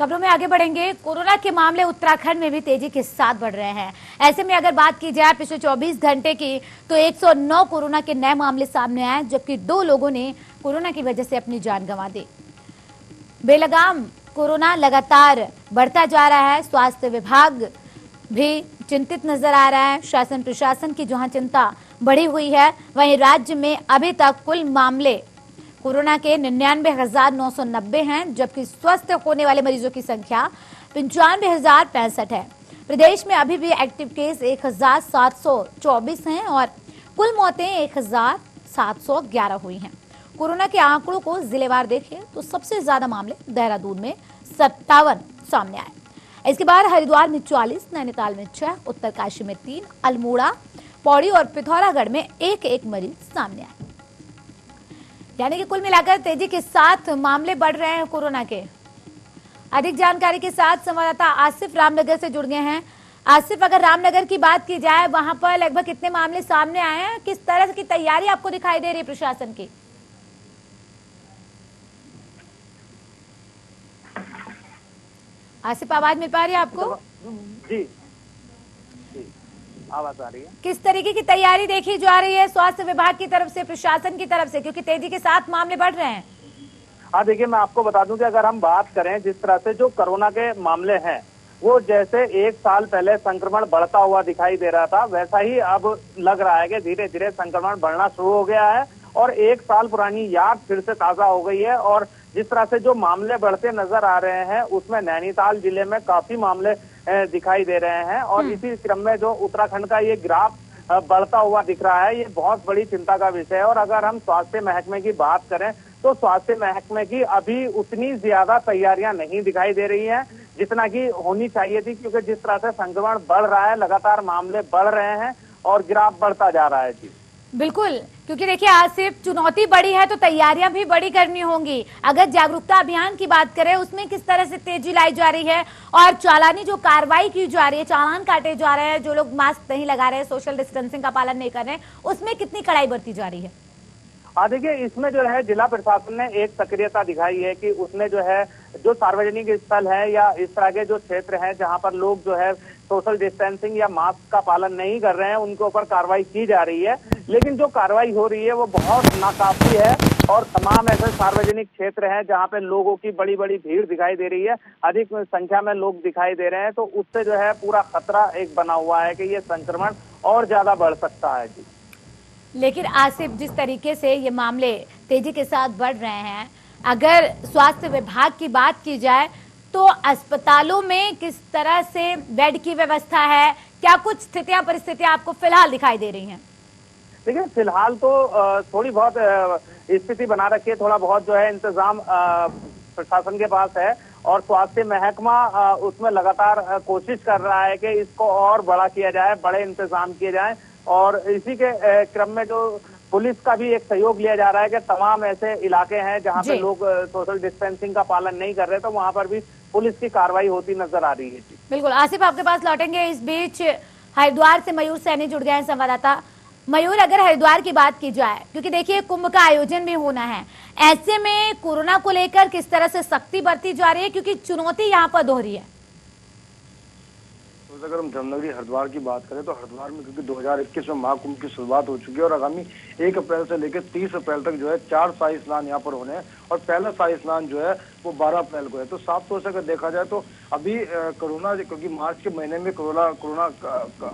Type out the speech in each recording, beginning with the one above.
खबरों में आगे बढ़ेंगे। कोरोना के मामले उत्तराखंड में भी तेजी के साथ बढ़ रहे हैं। ऐसे में अगर बात की जाए पिछले 24 घंटे की, तो 109 कोरोना के नए मामले सामने आए, जबकि 2 लोगों ने कोरोना की वजह से अपनी जान गंवा दी। बेलगाम कोरोना लगातार बढ़ता जा रहा है। स्वास्थ्य विभाग भी चिंतित नजर आ रहा है। शासन प्रशासन की जहां चिंता बढ़ी हुई है, वहीं राज्य में अभी तक कुल मामले कोरोना के 99,990 हैं, जबकि स्वस्थ होने वाले मरीजों की संख्या 95,065 है। प्रदेश में अभी भी एक्टिव केस 1,724 हैं और कुल मौतें 1,711 हुई हैं। कोरोना के आंकड़ों को जिलेवार देखें तो सबसे ज्यादा मामले देहरादून में 57 सामने आए। इसके बाद हरिद्वार में 44, नैनीताल में 6, उत्तरकाशी में 3, अल्मोड़ा, पौड़ी और पिथौरागढ़ में एक एक मरीज सामने आए। यानी कि कुल मिलाकर तेजी के साथ मामले बढ़ रहे हैं कोरोना के। अधिक जानकारी के साथ संवाददाता आसिफ रामनगर से जुड़ गए हैं। आसिफ, अगर रामनगर की बात की जाए, वहां पर लगभग कितने मामले सामने आए हैं, किस तरह की तैयारी आपको दिखाई दे रही है प्रशासन की? आसिफ, आवाज मिल पा रही है आपको? जी, आवाज आ रही है। किस तरीके की तैयारी देखी जा रही है स्वास्थ्य विभाग की तरफ से, प्रशासन की तरफ से, क्योंकि तेजी के साथ मामले बढ़ रहे हैं? हाँ, देखिए, मैं आपको बता दूं कि अगर हम बात करें जिस तरह से जो कोरोना के मामले हैं, वो जैसे 1 साल पहले संक्रमण बढ़ता हुआ दिखाई दे रहा था, वैसा ही अब लग रहा है कि धीरे धीरे संक्रमण बढ़ना शुरू हो गया है और 1 साल पुरानी याद फिर से ताजा हो गई है। और जिस तरह से जो मामले बढ़ते नजर आ रहे हैं, उसमें नैनीताल जिले में काफी मामले दिखाई दे रहे हैं और इसी क्रम में जो उत्तराखंड का ये ग्राफ बढ़ता हुआ दिख रहा है, ये बहुत बड़ी चिंता का विषय है। और अगर हम स्वास्थ्य महकमे की बात करें तो स्वास्थ्य महकमे की अभी उतनी ज्यादा तैयारियां नहीं दिखाई दे रही हैं जितना कि होनी चाहिए थी, क्योंकि जिस तरह से संक्रमण बढ़ रहा है, लगातार मामले बढ़ रहे हैं और ग्राफ बढ़ता जा रहा है। जी बिल्कुल, क्योंकि देखिए आसिफ, चुनौती बड़ी है तो तैयारियां भी बड़ी करनी होंगी। अगर जागरूकता अभियान की बात करें, उसमें किस तरह से तेजी लाई जा रही है और चालानी जो कार्रवाई की जा रही है, चालान काटे जा रहे हैं, जो लोग मास्क नहीं लगा रहे हैं, सोशल डिस्टेंसिंग का पालन नहीं कर रहे हैं, उसमें कितनी कड़ाई बरती जा रही है? हाँ, देखिए, इसमें जो है जिला प्रशासन ने एक सक्रियता दिखाई है कि उसने जो है जो सार्वजनिक स्थल है या इस तरह के जो क्षेत्र हैं जहां पर लोग जो है सोशल डिस्टेंसिंग या मास्क का पालन नहीं कर रहे हैं, उनके ऊपर कार्रवाई की जा रही है। लेकिन जो कार्रवाई हो रही है वो बहुत नाकाफी है और तमाम ऐसे सार्वजनिक क्षेत्र हैं जहाँ पे लोगों की बड़ी बड़ी भीड़ दिखाई दे रही है, अधिक संख्या में लोग दिखाई दे रहे हैं, तो उससे जो है पूरा खतरा एक बना हुआ है कि ये संक्रमण और ज्यादा बढ़ सकता है। जी, लेकिन आसिफ, जिस तरीके से ये मामले तेजी के साथ बढ़ रहे हैं, अगर स्वास्थ्य विभाग की बात की जाए तो अस्पतालों में किस तरह से बेड की व्यवस्था है, क्या कुछ स्थितियां परिस्थितियां आपको फिलहाल दिखाई दे रही हैं? देखिए, फिलहाल तो थोड़ी बहुत स्थिति बना रखी है, थोड़ा बहुत जो है इंतजाम प्रशासन के पास है और स्वास्थ्य महकमा उसमें लगातार कोशिश कर रहा है कि इसको और बड़ा किया जाए, बड़े इंतजाम किए जाए। और इसी के क्रम में जो पुलिस का भी एक सहयोग लिया जा रहा है कि तमाम ऐसे इलाके हैं जहां पे लोग सोशल डिस्टेंसिंग का पालन नहीं कर रहे, तो वहां पर भी पुलिस की कार्रवाई होती नजर आ रही है। बिल्कुल आसिफ, आपके पास लौटेंगे। इस बीच हरिद्वार से मयूर सैनी जुड़ गए हैं संवाददाता। मयूर, अगर हरिद्वार की बात की जाए, क्योंकि देखिए कुंभ का आयोजन भी होना है, ऐसे में कोरोना को लेकर किस तरह से सख्ती बरती जा रही है, क्योंकि चुनौती यहाँ पर दोहरी है? अगर हम जमनगरी हरिद्वार की बात करें तो हरिद्वार में क्योंकि 2021 में महाकुंभ की शुरुआत हो चुकी है और आगामी 1 अप्रैल से लेकर 30 अप्रैल तक जो है 4 शाही स्नान यहाँ पर होने हैं और पहला शाही स्नान जो है वो 12 अप्रैल को है। तो साफ तौर से अगर देखा जाए तो अभी कोरोना, क्योंकि मार्च के महीने में कोरोना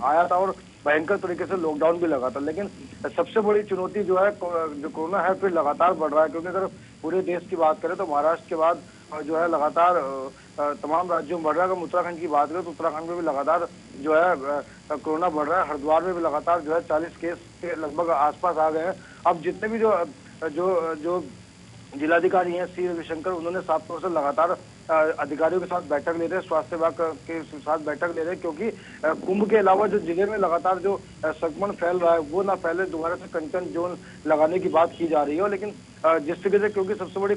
आया था और भयंकर तरीके से लॉकडाउन भी लगा था, लेकिन सबसे बड़ी चुनौती जो है जो कोरोना है फिर लगातार बढ़ रहा है। क्योंकि अगर पूरे देश की बात करें तो महाराष्ट्र के बाद जो है लगातार तमाम राज्यों में बढ़ रहा है। अगर उत्तराखंड की बात करें तो उत्तराखंड में भी लगातार जो है कोरोना बढ़ रहा है। हरिद्वार में भी लगातार जो है 40 केस के लगभग आसपास आ गए हैं। अब जितने भी जो जिलाधिकारी हैं सी रविशंकर, उन्होंने साफ तौर से लगातार अधिकारियों के साथ बैठक ले रहे हैं, स्वास्थ्य विभाग के साथ बैठक ले रहे हैं, क्योंकि कुंभ के अलावा जो जिले में लगातार जो संक्रमण फैल रहा है वो ना फैले, दोबारा से कंटेनमेंट जोन लगाने की बात की जा रही है। लेकिन जिस तरीके से, क्योंकि सबसे बड़ी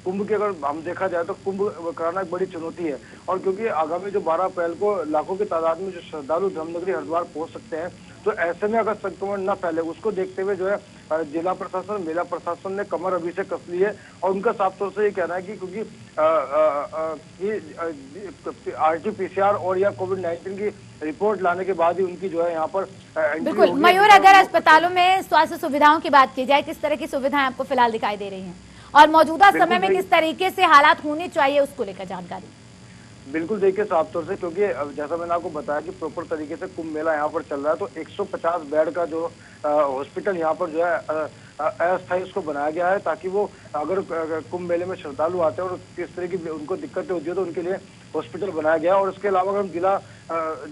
कुंभ की अगर हम देखा जाए तो कुंभ कराना एक बड़ी चुनौती है और क्योंकि आगामी जो 12 अप्रैल को लाखों की तादाद में जो श्रद्धालु धर्मनगरी हरिद्वार पहुंच सकते हैं, तो ऐसे में अगर संक्रमण न फैले उसको देखते हुए जो है जिला प्रशासन, मेला प्रशासन ने कमर अभी से कस ली है। और उनका साफ तौर से ये कहना है कि क्योंकि RT-PCR और या कोविड-19 की रिपोर्ट लाने के बाद ही उनकी जो है यहाँ पर एंट्री बिल्कुल होगी। मयूर, अगर अस्पतालों में स्वास्थ्य सुविधाओं की बात की जाए, किस तरह की सुविधाएं आपको फिलहाल दिखाई दे रही हैं और मौजूदा समय में किस तरीके से हालात होने चाहिए उसको लेकर जानकारी? बिल्कुल देखिए साफ तौर से, क्योंकि जैसा मैंने आपको बताया कि प्रॉपर तरीके से कुंभ मेला यहाँ पर चल रहा है, तो 150 बेड का जो हॉस्पिटल यहाँ पर जो है अस्थायी उसको बनाया गया है, ताकि वो अगर कुंभ मेले में श्रद्धालु आते हैं और किस तरह की उनको दिक्कतें होती है तो उनके लिए हॉस्पिटल बनाया गया है। और इसके अलावा अगर हम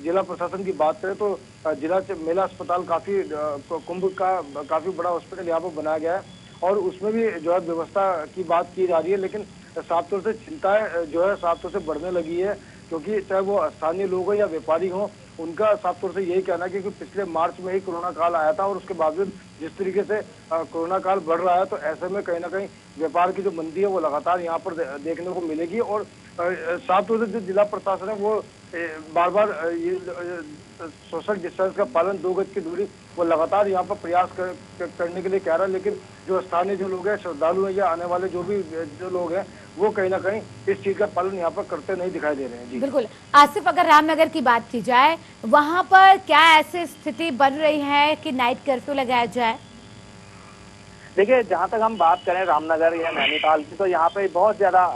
जिला प्रशासन की बात करें तो जिला मेला अस्पताल काफी कुंभ का काफी बड़ा हॉस्पिटल यहाँ पर बनाया गया है और उसमें भी जो है व्यवस्था की बात की जा रही है। लेकिन साफ तौर से चिंताएं जो है साफ तौर से बढ़ने लगी है, क्योंकि चाहे वो स्थानीय लोग हो या व्यापारी हो, उनका साफ तौर से यही कहना है कि पिछले मार्च में ही कोरोना काल आया था और उसके बावजूद जिस तरीके से कोरोना काल बढ़ रहा है, तो ऐसे में कहीं ना कहीं व्यापार की जो मंदी है वो लगातार यहाँ पर देखने को मिलेगी। और साफ तौर से जो जिला प्रशासन है वो बार बार सोशल डिस्टेंस का पालन, 2 गज की दूरी, वो लगातार यहाँ पर प्रयास करने के लिए कह रहा है। लेकिन जो स्थानीय जो लोग हैं, श्रद्धालु हैं या आने वाले जो लोग हैं, वो कहीं ना कहीं इस चीज का पालन यहाँ पर करते नहीं दिखाई दे रहे हैं। जी बिल्कुल। आसिफ, अगर रामनगर की बात की जाए, वहां पर क्या ऐसी स्थिति बन रही है कि नाइट कर्फ्यू लगाया जाए? देखिए, जहां तक हम बात करें रामनगर या नैनीताल की, तो यहाँ पे बहुत ज्यादा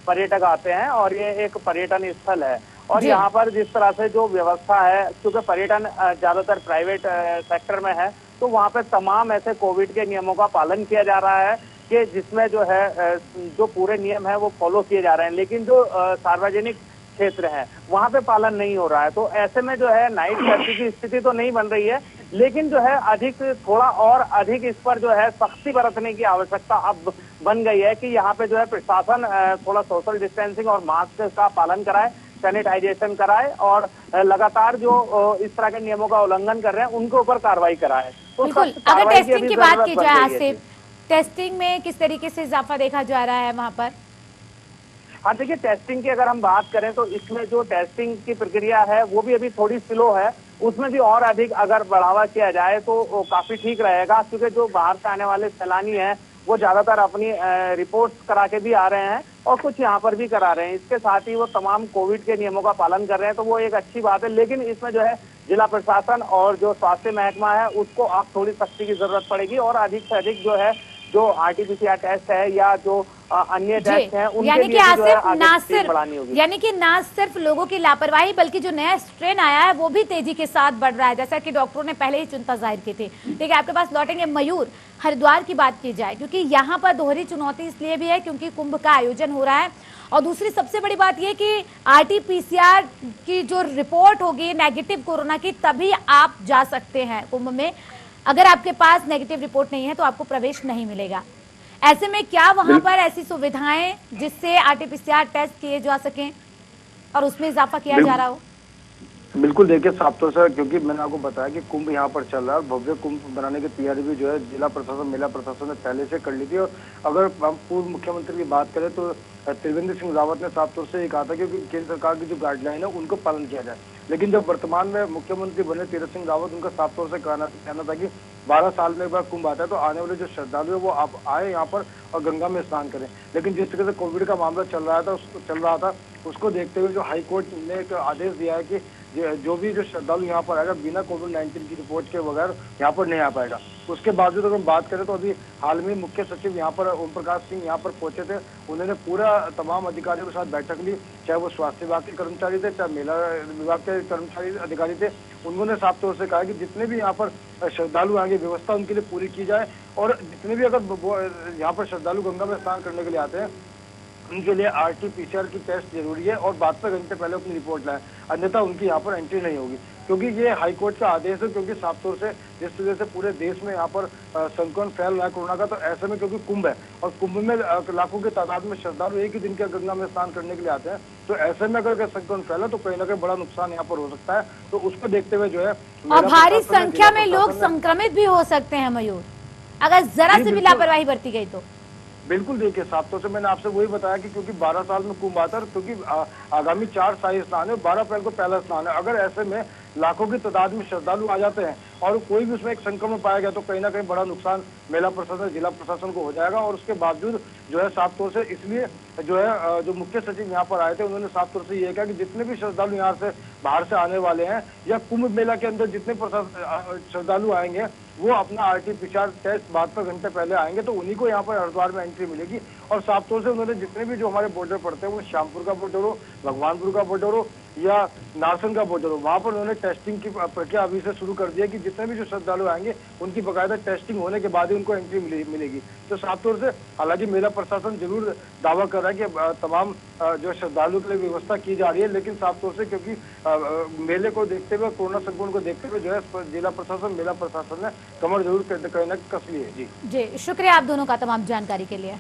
पर्यटक आते हैं और ये एक पर्यटन स्थल है। और यहाँ पर जिस तरह से जो व्यवस्था है, क्योंकि पर्यटन ज्यादातर प्राइवेट सेक्टर में है, तो वहाँ पे तमाम ऐसे कोविड के नियमों का पालन किया जा रहा है कि जिसमें जो है जो पूरे नियम है वो फॉलो किए जा रहे हैं। लेकिन जो सार्वजनिक क्षेत्र है वहाँ पे पालन नहीं हो रहा है। तो ऐसे में जो है नाइट कर्फ्यू की स्थिति तो नहीं बन रही है, लेकिन जो है थोड़ा और अधिक इस पर जो है सख्ती बरतने की आवश्यकता अब बन गई है कि यहाँ पे जो है प्रशासन थोड़ा सोशल डिस्टेंसिंग और मास्क का पालन कराए, सैनिटाइजेशन कराए और लगातार जो इस तरह के नियमों का उल्लंघन कर रहे हैं उनके ऊपर कार्रवाई कराए। तो बिल्कुल। अगर टेस्टिंग की बात की जाए आसिफ, टेस्टिंग में किस तरीके से इजाफा देखा जा रहा है वहां पर? हाँ देखिए, टेस्टिंग की अगर हम बात करें तो इसमें जो टेस्टिंग की प्रक्रिया है वो भी अभी थोड़ी स्लो है, उसमें भी और अधिक अगर बढ़ावा किया जाए तो काफी ठीक रहेगा। क्योंकि जो बाहर से आने वाले सैलानी हैं वो ज्यादातर अपनी रिपोर्ट्स करा के भी आ रहे हैं और कुछ यहाँ पर भी करा रहे हैं। इसके साथ ही वो तमाम कोविड के नियमों का पालन कर रहे हैं, तो वो एक अच्छी बात है। लेकिन इसमें जो है जिला प्रशासन और जो स्वास्थ्य महकमा है उसको अब थोड़ी सख्ती की जरूरत पड़ेगी और अधिक से अधिक जो है जो RT-PCR टेस्ट है या जो अन्य टेस्ट हैं उनके लिए जो है आगे बढ़ानी होगी। यानी कि ना सिर्फ लोगों की लापरवाही बल्कि जो नया स्ट्रेन आया है वो भी तेजी के साथ बढ़ रहा है, जैसा कि डॉक्टरों ने पहले ही चिंता जाहिर की थी। ठीक है, आपके पास लौटेंगे। मयूर, हरिद्वार की बात की जाए, क्योंकि यहाँ पर दोहरी चुनौती इसलिए भी है क्योंकि कुंभ का आयोजन हो रहा है और दूसरी सबसे बड़ी बात यह कि RT-PCR की जो रिपोर्ट होगी नेगेटिव कोरोना की, तभी आप जा सकते हैं कुंभ में। अगर आपके पास नेगेटिव रिपोर्ट नहीं है तो आपको प्रवेश नहीं मिलेगा। ऐसे में क्या वहां पर ऐसी सुविधाएं जिससे RT-PCR टेस्ट किए जा सकें और उसमें इजाफा किया जा रहा हो? बिल्कुल देखिए साफ तौर से, क्योंकि मैंने आपको बताया कि कुंभ यहाँ पर चल रहा है, भव्य कुंभ बनाने की तैयारी भी जो है जिला प्रशासन, मेला प्रशासन ने पहले से कर ली थी। और अगर हम पूर्व मुख्यमंत्री की बात करें तो त्रिवेंद्र सिंह रावत ने साफ तौर से ये कहा था कि केंद्र सरकार की जो गाइडलाइन है उनको पालन किया जाए। लेकिन जब वर्तमान में मुख्यमंत्री बने तीरथ सिंह रावत, उनका साफ तौर से कहना था कि 12 साल में एक बार कुंभ आता है तो आने वाले जो श्रद्धालु है वो आप आए यहाँ पर और गंगा में स्नान करें। लेकिन जिस तरह से कोविड का मामला चल रहा था उसको देखते हुए जो हाई कोर्ट ने एक आदेश दिया है कि जो भी जो श्रद्धालु यहाँ पर आएगा बिना कोविड-19 की रिपोर्ट के बगैर यहाँ पर नहीं आ पाएगा। उसके बावजूद अगर हम बात करें तो अभी हाल में मुख्य सचिव यहाँ पर ओम प्रकाश सिंह यहाँ पर पहुंचे थे। उन्होंने पूरा तमाम अधिकारियों के साथ बैठक ली, चाहे वो स्वास्थ्य विभाग के कर्मचारी थे, चाहे मेला विभाग के कर्मचारी अधिकारी थे। उन्होंने साफ तौर से कहा कि जितने भी यहाँ पर श्रद्धालु आएंगे व्यवस्था उनके लिए पूरी की जाए और जितने भी अगर यहाँ पर श्रद्धालु गंगा में स्नान करने के लिए आते हैं उनके लिए RT-PCR की टेस्ट जरूरी है और 72 घंटे पहले अपनी रिपोर्ट लाएं, अन्यथा उनकी यहाँ पर एंट्री नहीं होगी। क्योंकि ये हाईकोर्ट का आदेश है, क्योंकि साफ तौर से जिस तरह से पूरे देश में यहाँ पर संक्रमण फैल रहा है कोरोना का, तो ऐसे में क्योंकि कुंभ है और कुंभ में लाखों की तादाद में श्रद्धालु एक ही दिन के गंगा में स्नान करने के लिए आते हैं, तो ऐसे में अगर संक्रमण फैला तो कहीं ना कहीं बड़ा नुकसान यहाँ पर हो सकता है। तो उसको देखते हुए जो है और भारी संख्या में लोग संक्रमित भी हो सकते हैं मयूर, अगर जरा से भी लापरवाही बरती गई तो। बिल्कुल देखिए साफ तौर से मैंने आपसे वही बताया कि क्योंकि 12 साल में कुंभ आता है, क्योंकि आगामी 4 शाही स्नान है, 12 अप्रैल को पहला स्नान है। अगर ऐसे में लाखों की तादाद में श्रद्धालु आ जाते हैं और कोई भी उसमें एक संक्रमण पाया गया तो कहीं ना कहीं बड़ा नुकसान मेला प्रशासन, जिला प्रशासन को हो जाएगा। और उसके बावजूद जो है साफ तौर से इसलिए जो है जो मुख्य सचिव यहाँ पर आए थे उन्होंने साफ तौर से ये कहा कि जितने भी श्रद्धालु यहाँ से बाहर से आने वाले हैं या कुंभ मेला के अंदर जितने श्रद्धालु आएंगे वो अपना RT-PCR टेस्ट 72 घंटे पहले आएंगे तो उन्हीं को यहाँ पर हरिद्वार में एंट्री मिलेगी। और साफ तौर से उन्होंने जितने भी जो हमारे बॉर्डर पड़ते हैं वो श्यामपुर का बॉर्डर हो, भगवानपुर का बॉर्डर हो या नारसन का बॉर्डर हो, वहां पर उन्होंने टेस्टिंग की प्रक्रिया अभी से शुरू कर दी है कि जितने भी जो श्रद्धालु आएंगे उनकी बकायदा टेस्टिंग होने के बाद ही उनको एंट्री मिलेगी। तो साफ तौर से हालांकि मेला प्रशासन जरूर दावा कर रहा है कि तमाम जो श्रद्धालु के लिए व्यवस्था की जा रही है, लेकिन साफ तौर से क्योंकि मेले को देखते हुए, कोरोना संक्रमण को देखते हुए जो है जिला प्रशासन, मेला प्रशासन ने कमर जरूर कहीं ना कस ली है। जी शुक्रिया आप दोनों का तमाम जानकारी के लिए।